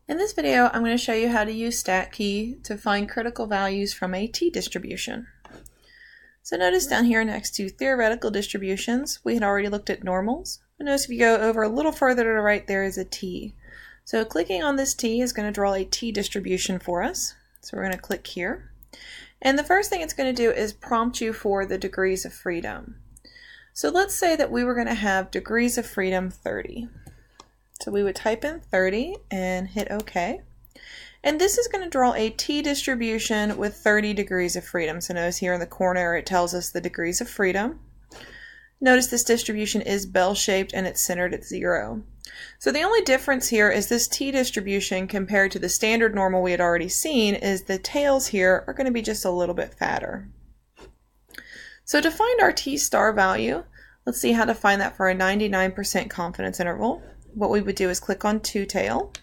In this video, I'm going to show you how to use StatKey to find critical values from a t-distribution. So notice down here next to theoretical distributions, we had already looked at normals. But notice if you go over a little further to the right, there is a t. So clicking on this t is going to draw a t-distribution for us. So we're going to click here. And the first thing it's going to do is prompt you for the degrees of freedom. So let's say that we were going to have degrees of freedom 30. So we would type in 30 and hit OK. And this is going to draw a t-distribution with 30 degrees of freedom. So notice here in the corner it tells us the degrees of freedom. Notice this distribution is bell-shaped and it's centered at 0. So the only difference here is this t-distribution compared to the standard normal we had already seen is the tails here are going to be just a little bit fatter. So to find our t-star value, let's see how to find that for a 99% confidence interval. What we would do is click on two-tail.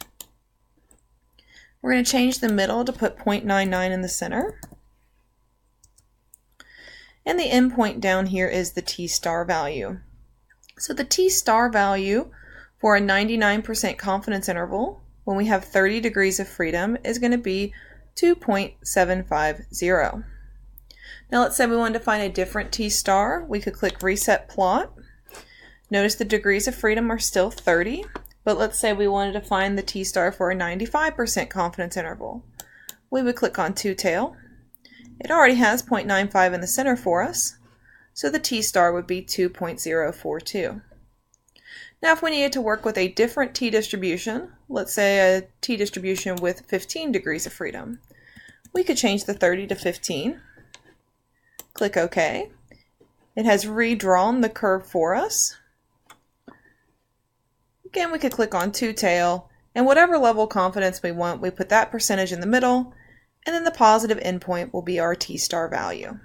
We're going to change the middle to put 0.99 in the center. And the endpoint down here is the t-star value. So the t-star value for a 99% confidence interval, when we have 30 degrees of freedom, is going to be 2.750. Now let's say we wanted to find a different t-star. We could click Reset Plot. Notice the degrees of freedom are still 30, but let's say we wanted to find the t-star for a 95% confidence interval. We would click on two-tail. It already has 0.95 in the center for us, so the t-star would be 2.042. Now if we needed to work with a different t-distribution, let's say a t-distribution with 15 degrees of freedom, we could change the 30 to 15. Click OK. It has redrawn the curve for us. Again, we could click on two-tail, and whatever level of confidence we want, we put that percentage in the middle, and then the positive endpoint will be our t-star value.